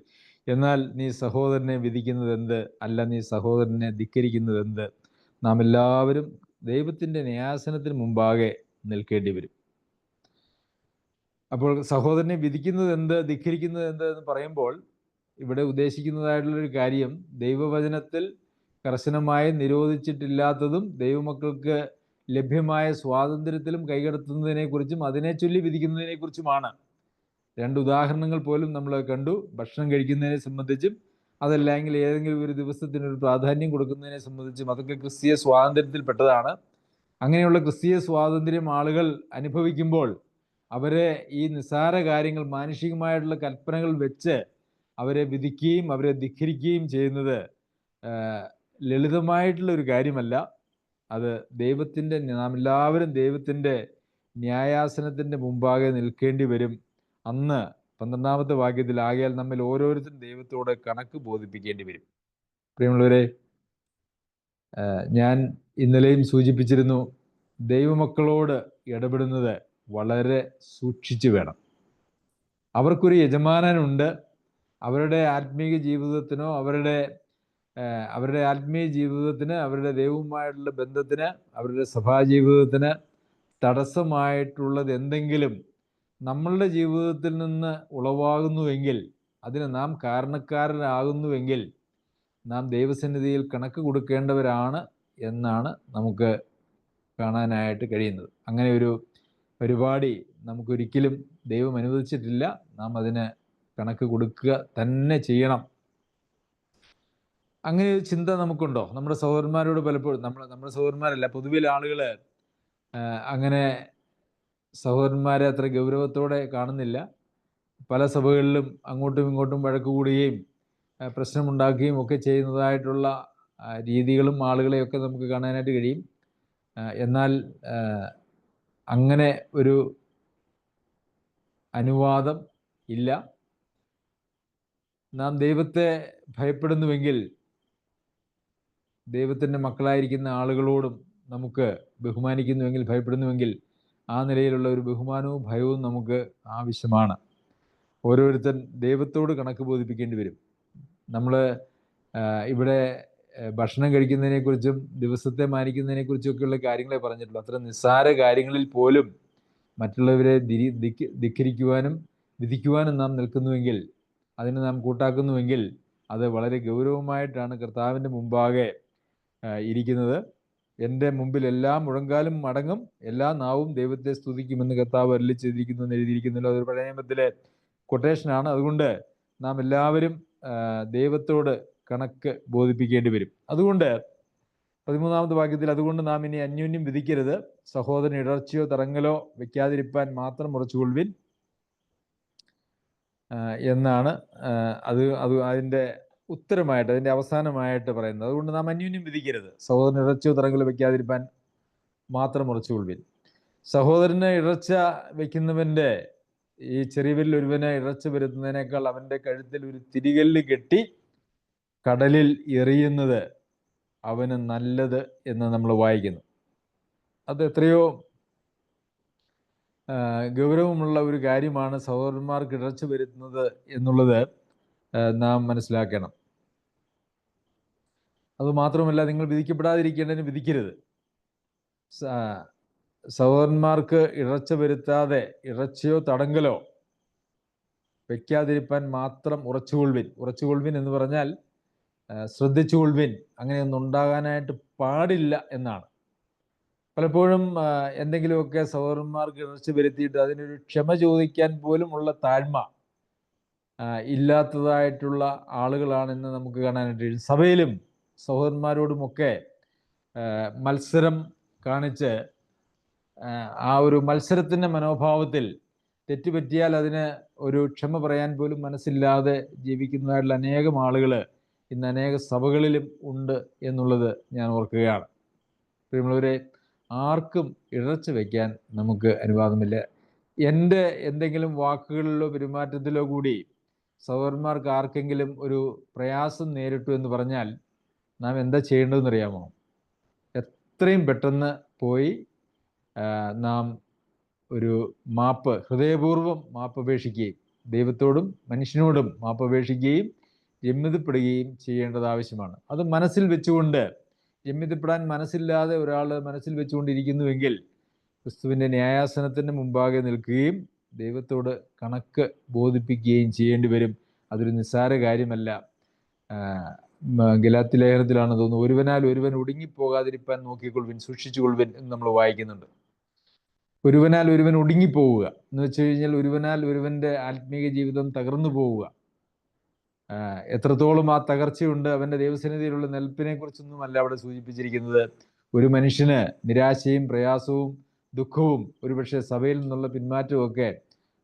എന്നാൽ നീ സഹോദരനെ വിധിക്കുന്നത് എന്ത്? അല്ല, നീ സഹോദരനെ ധിക്കരിക്കുന്നത് എന്ത്? നാം എല്ലാവരും ദൈവത്തിൻ്റെ ന്യായാസനത്തിന് മുമ്പാകെ നിൽക്കേണ്ടി വരും. അപ്പോൾ സഹോദരനെ വിധിക്കുന്നത് എന്ത്, ധിക്കരിക്കുന്നത് എന്ത് എന്ന് പറയുമ്പോൾ ഇവിടെ ഉദ്ദേശിക്കുന്നതായിട്ടുള്ളൊരു കാര്യം, ദൈവവചനത്തിൽ കർശനമായി നിരോധിച്ചിട്ടില്ലാത്തതും ദൈവമക്കൾക്ക് ലഭ്യമായ സ്വാതന്ത്ര്യത്തിലും കൈകടത്തുന്നതിനെക്കുറിച്ചും അതിനെ ചൊല്ലി വിധിക്കുന്നതിനെക്കുറിച്ചുമാണ്. 2 ഉദാഹരണങ്ങൾ പോലും നമ്മൾ കണ്ടു. ഭക്ഷണം കഴിക്കുന്നതിനെ സംബന്ധിച്ചും അതല്ലെങ്കിൽ ഏതെങ്കിലും ഒരു ദിവസത്തിനൊരു പ്രാധാന്യം കൊടുക്കുന്നതിനെ സംബന്ധിച്ചും അതൊക്കെ ക്രിസ്തീയ സ്വാതന്ത്ര്യത്തിൽപ്പെട്ടതാണ്. അങ്ങനെയുള്ള ക്രിസ്തീയ സ്വാതന്ത്ര്യം ആളുകൾ അനുഭവിക്കുമ്പോൾ അവരെ ഈ നിസ്സാര കാര്യങ്ങൾ, മാനുഷികമായിട്ടുള്ള കൽപ്പനകൾ വെച്ച് അവരെ വിധിക്കുകയും അവരെ ധിക്കരിക്കുകയും ചെയ്യുന്നത് ലളിതമായിട്ടുള്ള ഒരു കാര്യമല്ല. അത് നാം എല്ലാവരും ദൈവത്തിൻ്റെ ന്യായാസനത്തിൻ്റെ മുമ്പാകെ നിൽക്കേണ്ടി വരും. അന്ന് 12ാമത്തെ വാക്യത്തിൽ, ആകയാൽ നമ്മിൽ ഓരോരുത്തരും ദൈവത്തോട് കണക്ക് ബോധിപ്പിക്കേണ്ടി വരും. പ്രിയമുള്ളവരെ, ഞാൻ ഇന്നലെയും സൂചിപ്പിച്ചിരുന്നു, ദൈവമക്കളോട് ഇടപെടുന്നത് വളരെ സൂക്ഷിച്ചു വേണം. അവർക്കൊരു യജമാനനുണ്ട്. അവരുടെ ആത്മീയ ജീവിതത്തിനോ അവരുടെ ആത്മീയ ജീവിതത്തിന്, അവരുടെ ദൈവവുമായിട്ടുള്ള ബന്ധത്തിന്, അവരുടെ സഭാജീവിതത്തിന് തടസ്സമായിട്ടുള്ളത് എന്തെങ്കിലും നമ്മളുടെ ജീവിതത്തിൽ നിന്ന് ഉളവാകുന്നുവെങ്കിൽ, അതിന് നാം കാരണക്കാരനാകുന്നുവെങ്കിൽ നാം ദൈവസന്നിധിയിൽ കണക്ക് കൊടുക്കേണ്ടവരാണ് എന്നാണ് നമുക്ക് കാണാനായിട്ട് കഴിയുന്നത്. അങ്ങനെ ഒരു പരിപാടി നമുക്കൊരിക്കലും ദൈവം അനുവദിച്ചിട്ടില്ല. നാം അതിന് കണക്ക് കൊടുക്കുക തന്നെ ചെയ്യണം. അങ്ങനെ ഒരു ചിന്ത നമുക്കുണ്ടോ? നമ്മുടെ സഹോദരന്മാരോട് പലപ്പോഴും, നമ്മുടെ സഹോദരന്മാരല്ല, പൊതുവിൽ ആളുകൾ അങ്ങനെ സഹോദരന്മാരെ അത്ര ഗൗരവത്തോടെ കാണുന്നില്ല. പല സഭകളിലും അങ്ങോട്ടും ഇങ്ങോട്ടും വഴക്ക് കൂടുകയും പ്രശ്നമുണ്ടാക്കുകയും ഒക്കെ ചെയ്യുന്നതായിട്ടുള്ള രീതികളും ആളുകളെയൊക്കെ നമുക്ക് കാണാനായിട്ട് കഴിയും. എന്നാൽ അങ്ങനെ ഒരു അനുവാദം ഇല്ല. നാം ദൈവത്തെ ഭയപ്പെടുന്നുവെങ്കിൽ, ദൈവത്തിൻ്റെ മക്കളായിരിക്കുന്ന ആളുകളോടും നമുക്ക് ബഹുമാനിക്കുന്നുവെങ്കിൽ, ഭയപ്പെടുന്നുവെങ്കിൽ, ആ നിലയിലുള്ള ഒരു ബഹുമാനവും ഭയവും നമുക്ക് ആവശ്യമാണ്. ഓരോരുത്തൻ ദൈവത്തോട് കണക്ക് ബോധിപ്പിക്കേണ്ടി വരും. നമ്മൾ ഇവിടെ ഭക്ഷണം കഴിക്കുന്നതിനെക്കുറിച്ചും ദിവസത്തെ മാനിക്കുന്നതിനെക്കുറിച്ചൊക്കെയുള്ള കാര്യങ്ങളെ പറഞ്ഞിട്ടുള്ളൂ. അത്ര നിസ്സാര കാര്യങ്ങളിൽ പോലും മറ്റുള്ളവരെ ധിക്കരിക്കുവാനും വിധിക്കുവാനും നാം നിൽക്കുന്നുവെങ്കിൽ, അതിന് നാം കൂട്ടാക്കുന്നുവെങ്കിൽ, അത് വളരെ ഗൗരവമായിട്ടാണ് കർത്താവിൻ്റെ മുമ്പാകെ ഇരിക്കുന്നത്. എൻ്റെ മുമ്പിൽ എല്ലാ മുഴങ്കാലും മടങ്ങും, എല്ലാ നാവും ദൈവത്തെ സ്തുതിക്കുമെന്ന് കർത്താവ് അരുളി ചെയ്തിരിക്കുന്നു എന്ന് എഴുതിയിരിക്കുന്നല്ലോ. അതൊരു പഴയ നിയമത്തിലെ കൊട്ടേഷനാണ്. അതുകൊണ്ട് നാം എല്ലാവരും ദൈവത്തോട് കണക്ക് ബോധിപ്പിക്കേണ്ടി വരും. അതുകൊണ്ട് 13-ാമത്തെ വാക്യത്തിൽ, അതുകൊണ്ട് നാം ഇനി അന്യോന്യം വിധിക്കരുത്, സഹോദരൻ ഇടർച്ചയോ തടങ്ങലോ വെക്കാതിരിപ്പാൻ മാത്രം ഉറച്ചുകൊള്ളുവിൻ എന്നാണ് അതിൻ്റെ ഉത്തരമായിട്ട്, അതിൻ്റെ അവസാനമായിട്ട് പറയുന്നത്. അതുകൊണ്ട് നാം അന്യോന്യം വിധിക്കരുത്, സഹോദരൻ ഇടർച്ചയോ തടങ്ങലോ വെക്കാതിരിപ്പാൻ മാത്രം ഉറച്ചുകൊള്ളുവിൻ. സഹോദരന് ഇടർച്ച വയ്ക്കുന്നവൻ്റെ ഈ ചെറിയവരിൽ ഒരുവന് ഇടർച്ച വരുത്തുന്നതിനേക്കാൾ അവൻ്റെ കഴുത്തിൽ ഒരു തിരികല്ല് കെട്ടി കടലിൽ എറിയുന്നത് അവന് നല്ലത് എന്ന് നമ്മൾ വായിക്കുന്നു. അത് എത്രയോ ഗൗരവമുള്ള ഒരു കാര്യമാണ് സഹോദരന്മാർക്ക് ഇടർച്ച വരുത്തുന്നത് എന്നുള്ളത് നാം മനസ്സിലാക്കണം. അതുമാത്രമല്ല, നിങ്ങൾ വിധിക്കപ്പെടാതിരിക്കേണ്ടതിന് വിധിക്കരുത്. സഹോദരന്മാർക്ക് ഇടർച്ച വരുത്താതെ, ഇടർച്ചയോ തടങ്കലോ വെക്കാതിരിപ്പാൻ മാത്രം ഉറച്ചുകൊള്ളുവിൻ എന്ന് പറഞ്ഞാൽ ശ്രദ്ധിച്ചുകൊള്ളുവിൻ, അങ്ങനെയൊന്നും ഉണ്ടാകാനായിട്ട് പാടില്ല എന്നാണ്. പലപ്പോഴും എന്തെങ്കിലുമൊക്കെ സഹോദരന്മാർക്ക് ഇടർച്ച വരുത്തിയിട്ട് അതിനൊരു ക്ഷമ ചോദിക്കാൻ പോലും ഉള്ള താഴ്മ ഇല്ലാത്തതായിട്ടുള്ള ആളുകളാണെന്ന് നമുക്ക് കാണാനായിട്ട് കഴിയും. സഭയിലും സഹോദരന്മാരോടുമൊക്കെ മത്സരം കാണിച്ച് ആ ഒരു മത്സരത്തിൻ്റെ മനോഭാവത്തിൽ തെറ്റുപറ്റിയാൽ അതിന് ഒരു ക്ഷമ പറയാൻ പോലും മനസ്സില്ലാതെ ജീവിക്കുന്നതായിട്ടുള്ള അനേകം ആളുകൾ ഇന്ന് അനേക സഭകളിലും ഉണ്ട് എന്നുള്ളത് ഞാൻ ഓർക്കുകയാണ്. പ്രിയമുള്ളവരെ, ആർക്കും ഇടർച്ച വയ്ക്കാൻ നമുക്ക് അനുവാദമില്ല. എൻ്റെ എന്തെങ്കിലും വാക്കുകളിലോ പെരുമാറ്റത്തിലോ കൂടി സഹോദരന്മാർക്ക് ആർക്കെങ്കിലും ഒരു പ്രയാസം നേരിട്ടു എന്ന് പറഞ്ഞാൽ നാം എന്താ ചെയ്യേണ്ടതെന്ന് അറിയാമോ? എത്രയും പെട്ടെന്ന് പോയി നാം ഒരു ഹൃദയപൂർവ്വം മാപ്പപേക്ഷിക്കുകയും ദൈവത്തോടും മനുഷ്യനോടും മാപ്പപേക്ഷിക്കുകയും രമ്യതപ്പെടുകയും ചെയ്യേണ്ടത് ആവശ്യമാണ്. അത് മനസ്സിൽ വെച്ചുകൊണ്ട്, രമ്യതപ്പെടാൻ മനസ്സില്ലാതെ ഒരാൾ മനസ്സിൽ വെച്ചുകൊണ്ടിരിക്കുന്നുവെങ്കിൽ ക്രിസ്തുവിൻ്റെ ന്യായാസനത്തിന് മുമ്പാകെ നിൽക്കുകയും ദൈവത്തോട് കണക്ക് ബോധിപ്പിക്കുകയും ചെയ്യേണ്ടി വരും. അതൊരു നിസ്സാര കാര്യമല്ല. ഗലാത്യ ലേഖനത്തിലാണ് തോന്നുന്നു, ഒരുവനാൽ ഒരുവൻ ഒടുങ്ങിപ്പോകാതിരിപ്പാൻ നോക്കിക്കൊള്ളുവിൻ, സൂക്ഷിച്ചുകൊള്ളുവിൻ എന്ന് നമ്മൾ വായിക്കുന്നുണ്ട്. ഒരുവനാൽ ഒരുവൻ ഒടുങ്ങിപ്പോവുക എന്ന് വെച്ച് കഴിഞ്ഞാൽ ഒരുവനാൽ ഒരുവൻ്റെ ആത്മീയ ജീവിതം തകർന്നു പോവുക. എത്രത്തോളം ആ തകർച്ചയുണ്ട് അവൻ്റെ ദൈവസന്നിധിയിലുള്ള നിൽപ്പിനെ കുറിച്ചൊന്നുമല്ല അവിടെ സൂചിപ്പിച്ചിരിക്കുന്നത്. ഒരു മനുഷ്യന് നിരാശയും പ്രയാസവും ദുഃഖവും ഒരുപക്ഷെ സഭയിൽ നിന്നുള്ള പിന്മാറ്റവും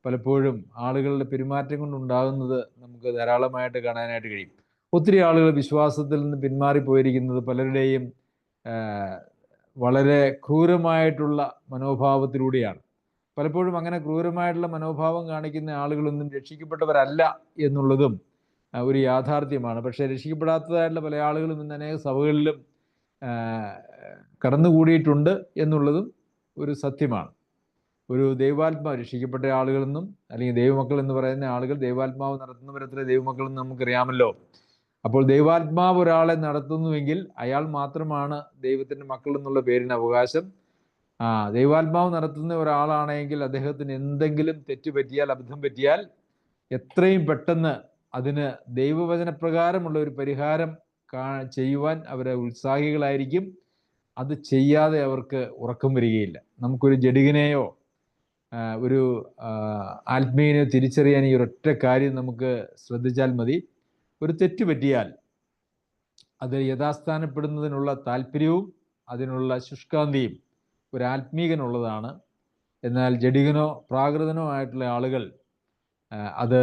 പലപ്പോഴും ആളുകളുടെ പെരുമാറ്റം കൊണ്ടുണ്ടാകുന്നത് നമുക്ക് ധാരാളമായിട്ട് കാണാനായിട്ട് കഴിയും. ഒത്തിരി ആളുകൾ വിശ്വാസത്തിൽ നിന്ന് പിന്മാറിപ്പോയിരിക്കുന്നത് പലരുടെയും വളരെ ക്രൂരമായിട്ടുള്ള മനോഭാവത്തിലൂടെയാണ്. പലപ്പോഴും അങ്ങനെ ക്രൂരമായിട്ടുള്ള മനോഭാവം കാണിക്കുന്ന ആളുകളൊന്നും രക്ഷിക്കപ്പെട്ടവരല്ല എന്നുള്ളതും ഒരു യാഥാർത്ഥ്യമാണ്. പക്ഷേ രക്ഷിക്കപ്പെടാത്തതായിട്ടുള്ള പല ആളുകളും ഇന്ന് അനേക സഭകളിലും കടന്നുകൂടിയിട്ടുണ്ട് എന്നുള്ളതും ഒരു സത്യമാണ്. ഒരു ദൈവാത്മാവ് രക്ഷിക്കപ്പെട്ട ആളുകളെന്നും അല്ലെങ്കിൽ ദൈവമക്കൾ എന്ന് പറയുന്ന ആളുകൾ, ദൈവാത്മാവ് നടത്തുന്നവരത്ര ദൈവമക്കളെന്ന് നമുക്കറിയാമല്ലോ. അപ്പോൾ ദൈവാത്മാവ് ഒരാളെ നടത്തുന്നുവെങ്കിൽ അയാൾ മാത്രമാണ് ദൈവത്തിൻ്റെ മക്കൾ എന്നുള്ള പേരിന് അവകാശം. ദൈവാത്മാവ് നടത്തുന്ന ഒരാളാണെങ്കിൽ അദ്ദേഹത്തിന് എന്തെങ്കിലും തെറ്റുപറ്റിയാൽ, അബദ്ധം പറ്റിയാൽ എത്രയും പെട്ടെന്ന് അതിന് ദൈവവചനപ്രകാരമുള്ള ഒരു പരിഹാരം ചെയ്യുവാൻ അവർ ഉത്സാഹികളായിരിക്കും. അത് ചെയ്യാതെ അവർക്ക് ഉറക്കം വരികയില്ല. നമുക്കൊരു ജഡികനെയോ ഒരു ആത്മീയനെയോ തിരിച്ചറിയാൻ ഈ ഒരൊറ്റ കാര്യം നമുക്ക് ശ്രദ്ധിച്ചാൽ മതി. ഒരു തെറ്റ് പറ്റിയാൽ അത് യഥാസ്ഥാനപ്പെടുന്നതിനുള്ള താല്പര്യവും അതിനുള്ള ശുഷ്കാന്തിയും ഒരു ആത്മീകനുള്ളതാണ്. എന്നാൽ ജഡികനോ പ്രാകൃതനോ ആയിട്ടുള്ള ആളുകൾ അത്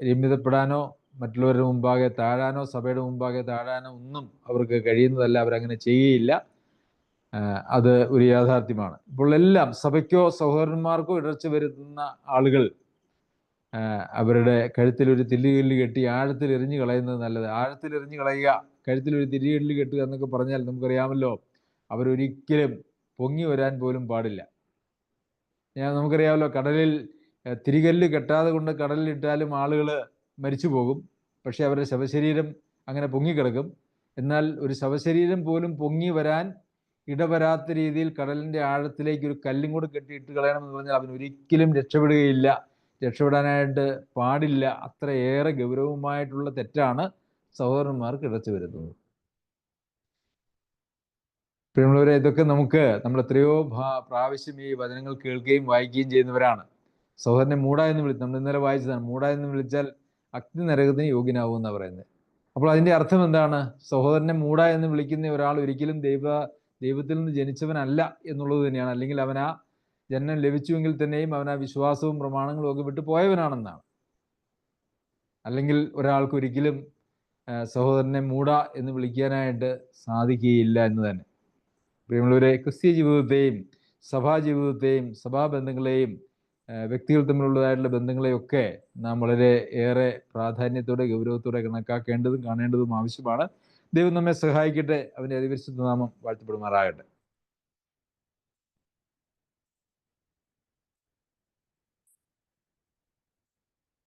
രമ്യതപ്പെടാനോ മറ്റുള്ളവരുടെ മുമ്പാകെ താഴാനോ സഭയുടെ മുമ്പാകെ താഴാനോ ഒന്നും അവർക്ക് കഴിയുന്നതല്ല. അവരങ്ങനെ ചെയ്യുകയില്ല. അത് ഒരു യാഥാർത്ഥ്യമാണ്. ഇപ്പോൾ എല്ലാം സഭയ്ക്കോ സഹോദരന്മാർക്കോ ഇടർച്ച വരുത്തുന്ന ആളുകൾ അവരുടെ കഴുത്തിലൊരു തിരികല്ല് കെട്ടി ആഴത്തിൽ എറിഞ്ഞു കളയുന്നത് നല്ലത്. ആഴത്തിൽ എറിഞ്ഞു കളയുക, കഴുത്തിലൊരു തിരികല്ല് കെട്ടുക എന്നൊക്കെ പറഞ്ഞാൽ നമുക്കറിയാമല്ലോ, അവരൊരിക്കലും പൊങ്ങി വരാൻ പോലും പാടില്ല. നമുക്കറിയാമല്ലോ, കടലിൽ തിരികല്ല് കെട്ടാതെ കൊണ്ട് കടലിലിട്ടാലും ആളുകൾ മരിച്ചു പോകും. പക്ഷെ അവരുടെ ശവശരീരം അങ്ങനെ പൊങ്ങിക്കിടക്കും. എന്നാൽ ഒരു ശവശരീരം പോലും പൊങ്ങി വരാൻ ഇടവരാത്ത രീതിയിൽ കടലിൻ്റെ ആഴത്തിലേക്ക് ഒരു കല്ലും കൂടെ കെട്ടിയിട്ട് കളയണമെന്ന് പറഞ്ഞാൽ അവൻ ഒരിക്കലും രക്ഷപ്പെടുകയില്ല, രക്ഷപ്പെടാനായിട്ട് പാടില്ല. അത്രയേറെ ഗൗരവമായിട്ടുള്ള തെറ്റാണ് സഹോദരന്മാർക്ക് ഇടർച്ച വരുത്തുന്നത്. പ്രിയമുള്ളവരെ, ഇതൊക്കെ നമ്മൾ എത്രയോ പ്രാവശ്യം ഈ വചനങ്ങൾ കേൾക്കുകയും വായിക്കുകയും ചെയ്യുന്നവരാണ്. സഹോദരനെ മൂട എന്ന് നമ്മൾ ഇന്നലെ വായിച്ചതാണ്. മൂട എന്ന് വിളിച്ചാൽ അഗ്നി നരകത്തിന് യോഗ്യനാവുമെന്നാണ് പറയുന്നത്. അപ്പോൾ അതിൻ്റെ അർത്ഥം എന്താണ്? സഹോദരനെ മൂട എന്ന് വിളിക്കുന്ന ഒരാൾ ഒരിക്കലും ദൈവത്തിൽ നിന്ന് ജനിച്ചവനല്ല എന്നുള്ളത് തന്നെയാണ്. അല്ലെങ്കിൽ അവൻ ആ ജന്മം ലഭിച്ചുവെങ്കിൽ തന്നെയും അവൻ ആ വിശ്വാസവും പ്രമാണങ്ങളും ഒക്കെ വിട്ടു പോയവനാണെന്നാണ്. അല്ലെങ്കിൽ ഒരാൾക്ക് ഒരിക്കലും സഹോദരനെ മൂട എന്ന് വിളിക്കാനായിട്ട് സാധിക്കുകയില്ല എന്ന് തന്നെ. പ്രിയമുള്ളവരെ, ക്രിസ്തീയ ജീവിതത്തെയും സഭാ ജീവിതത്തെയും സഭാബന്ധങ്ങളെയും വ്യക്തികൾ തമ്മിലുള്ളതായിട്ടുള്ള ബന്ധങ്ങളെയൊക്കെ നാം വളരെ ഏറെ പ്രാധാന്യത്തോടെ ഗൗരവത്തോടെ കണക്കാക്കേണ്ടതും കാണേണ്ടതും ആവശ്യമാണ്. ദൈവം നമ്മെ സഹായിക്കട്ടെ. അവൻ്റെ അതിപരിശുദ്ധ നാമം വാഴ്ത്തപ്പെടുമാറാകട്ടെ.